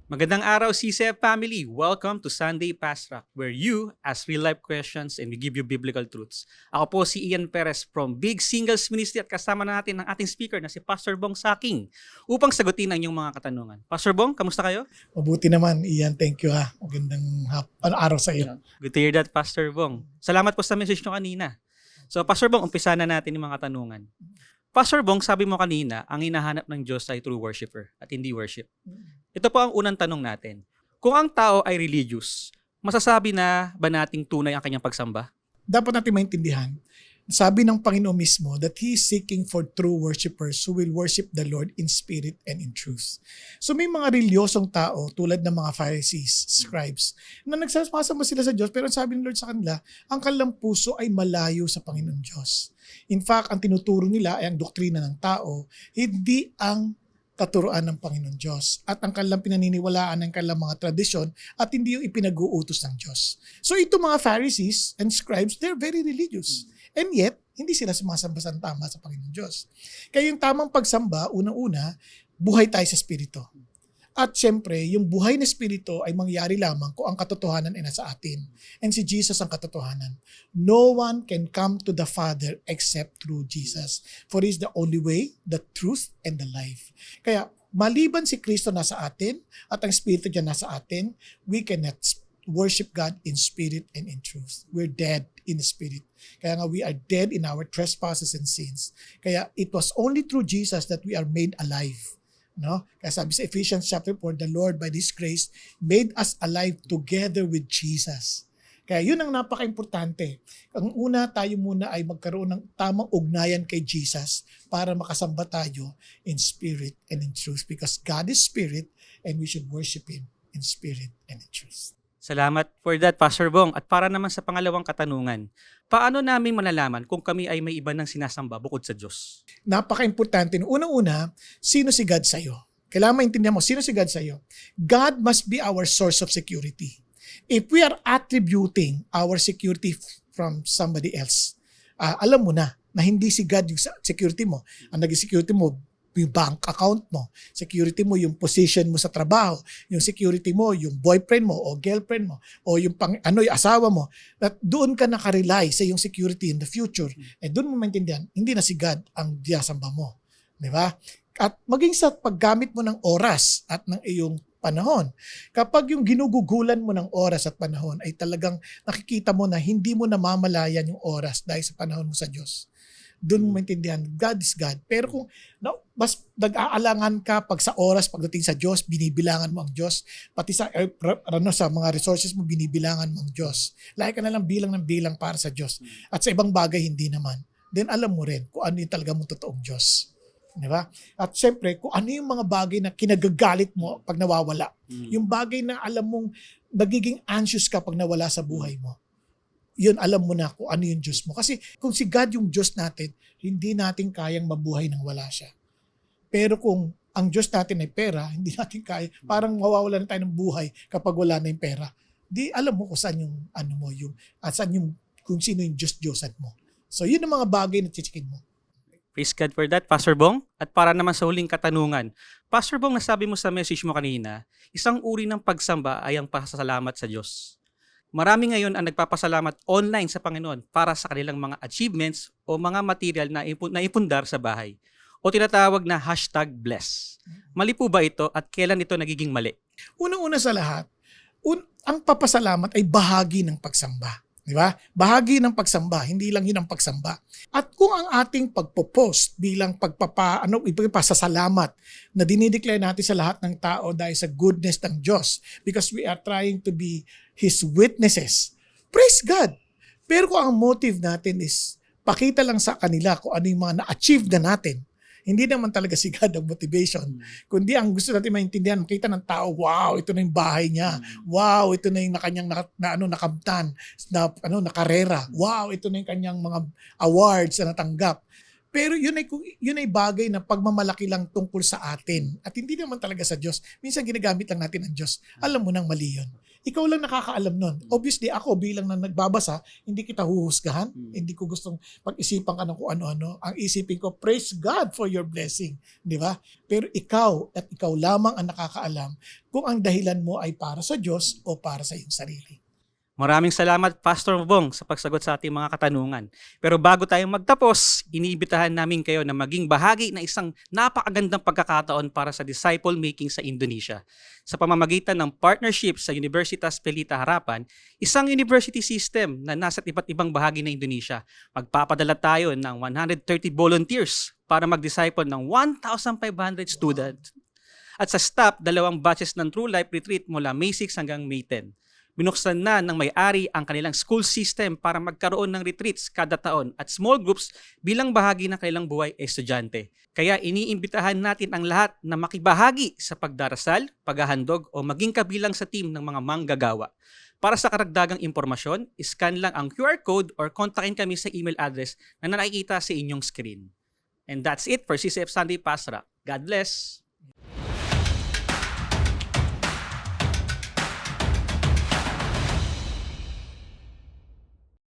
Magandang araw, CCF family! Welcome to Sunday Fast Track, where you ask real-life questions and we give you biblical truths. Ako po si Ian Perez from Big Singles Ministry at kasama natin ang ating speaker na si Pastor Bong Saking upang sagutin ang inyong mga katanungan. Pastor Bong, kamusta kayo? Mabuti naman, Ian. Thank you ha. Magandang araw sa iyo. Good to hear that, Pastor Bong. Salamat po sa message nyo kanina. So, Pastor Bong, umpisa na natin yung mga katanungan. Pastor Bong, sabi mo kanina, ang hinahanap ng Diyos ay true worshiper at hindi worship. Ito po ang unang tanong natin. Kung ang tao ay religious, masasabi na ba nating tunay ang kanyang pagsamba? Dapat natin maintindihan, sabi ng Panginoon mismo that He is seeking for true worshipers who will worship the Lord in spirit and in truth. So may mga reliyosong tao tulad ng mga Pharisees, scribes, na nagsasama sila sa Diyos pero sabi ng Lord sa kanila, ang kanilang puso ay malayo sa Panginoon Diyos. In fact, ang tinuturo nila ay ang doktrina ng tao, hindi ang katuruan ng Panginoon Diyos at ang kanilang pinaniniwalaan ng kanilang mga tradisyon at hindi yung ipinag-uutos ng Diyos. So ito mga Pharisees and scribes, they're very religious. And yet, hindi sila sumasamba sa tama sa Panginoon Diyos. Kaya yung tamang pagsamba, unang-una, buhay tayo sa Espiritu. At syempre, yung buhay na Espiritu ay mangyari lamang kung ang katotohanan ay nasa atin. And si Jesus ang katotohanan. No one can come to the Father except through Jesus. For He is the only way, the truth, and the life. Kaya, maliban si Kristo nasa atin at ang Espiritu niya nasa atin, we cannot worship God in spirit and in truth. We're dead in the spirit. Kaya nga we are dead in our trespasses and sins. Kaya it was only through Jesus that we are made alive. No? Kaya sabi sa Ephesians chapter 4, the Lord by this grace made us alive together with Jesus. Kaya yun ang napaka-importante. Ang una, tayo muna ay magkaroon ng tamang ugnayan kay Jesus para makasamba tayo in spirit and in truth. Because God is spirit and we should worship Him in spirit and in truth. Salamat for that, Pastor Bong. At para naman sa pangalawang katanungan, paano namin malalaman kung kami ay may iba ng sinasamba bukod sa Diyos? Napaka-importante. Unang-una, sino si God sa'yo? Kailangan maintindihan mo, sino si God sa'yo? God must be our source of security. If we are attributing our security from somebody else, alam mo na hindi si God yung security mo. Ang naging security mo, yung bank account mo, security mo yung position mo sa trabaho, yung security mo yung boyfriend mo o girlfriend mo o yung yung asawa mo, that doon ka nakarely sa yung security in the future. Eh doon mo maintindihan, hindi na si God ang diyasamba mo. Di ba? At maging sa paggamit mo ng oras at ng iyong panahon. Kapag yung ginugugulan mo ng oras at panahon ay talagang nakikita mo na hindi mo namamalayan yung oras dahil sa panahon mo sa Diyos. Doon mo maintindihan, God is God. Pero kung mas nag-aalangan ka pag sa oras pagdating sa Diyos, binibilangan mo ang Diyos. Pati sa sa mga resources mo, binibilangan mo ang Diyos. Lagi ka na lang bilang ng bilang para sa Diyos. At sa ibang bagay, hindi naman. Then alam mo rin kung ano yung talaga mong totoong Diyos. Di ba? At syempre, kung ano yung mga bagay na kinagagalit mo pag nawawala. Yung bagay na alam mong nagiging anxious ka pag nawala sa buhay mo. Yun, alam mo na kung ano yung Diyos mo. Kasi kung si God yung Diyos natin, hindi natin kayang mabuhay nang wala siya. Pero kung ang Diyos natin ay pera, hindi natin kaya, parang mawawala na tayo ng buhay kapag wala na yung pera. Di alam mo kung saan yung, kung sino yung Diyos-Diyosan mo. So yun ang mga bagay na chichikin mo. Praise God for that, Pastor Bong. At para naman sa huling katanungan, Pastor Bong, nasabi mo sa message mo kanina, isang uri ng pagsamba ay ang pasasalamat sa Diyos. Marami ngayon ang nagpapasalamat online sa Panginoon para sa kanilang mga achievements o mga material na ipundar sa bahay o tinatawag na #bless. Mali po ba ito at kailan ito nagiging mali? Unang-una sa lahat, ang papasalamat ay bahagi ng pagsamba. Di ba? Bahagi ng pagsamba, hindi lang yun ang pagsamba. At kung ang ating pagpo-post bilang ipagpasasalamat na dinideclare natin sa lahat ng tao dahil sa goodness ng Diyos because we are trying to be His witnesses, praise God. Pero kung ang motive natin is pakita lang sa kanila kung ano yung mga na-achieve na natin, hindi naman talaga si God ang motivation. Kundi ang gusto natin maintindihan, makita ng tao, wow, ito na yung bahay niya. Wow, ito na yung kanyang nakamtan, na karera. Wow, ito na yung kanyang mga awards na natanggap. Pero yun ay bagay na pagmamalaki lang tungkol sa atin. At hindi naman talaga sa Diyos. Minsan ginagamit lang natin ang Diyos. Alam mo nang mali yun. ikaw lang nakakaalam nun. Obviously, ako bilang na nagbabasa, hindi kita huhusgahan. Hindi ko gustong pag-isipan ka ng kung ano-ano. Ang isipin ko, praise God for your blessing. Di ba? Pero ikaw at ikaw lamang ang nakakaalam kung ang dahilan mo ay para sa Diyos o para sa iyong sarili. Maraming salamat, Pastor Bong, sa pagsagot sa ating mga katanungan. Pero bago tayo magtapos, iniimbitahan namin kayo na maging bahagi na isang napakagandang pagkakataon para sa disciple making sa Indonesia. Sa pamamagitan ng partnership sa Universitas Pelita Harapan, isang university system na nasa iba't ibang bahagi ng Indonesia, magpapadala tayo ng 130 volunteers para mag-disciple ng 1,500 students. At sa staff, 2 batches ng True Life Retreat mula May 6 hanggang May 10. Binuksan na ng may-ari ang kanilang school system para magkaroon ng retreats kada taon at small groups bilang bahagi ng kanilang buhay estudyante. Kaya iniimbitahan natin ang lahat na makibahagi sa pagdarasal, paghahandog o maging kabilang sa team ng mga manggagawa. Para sa karagdagang impormasyon, iscan lang ang QR code or kontakin kami sa email address na nakikita sa inyong screen. And that's it for CCF Sunday Pasra. God bless!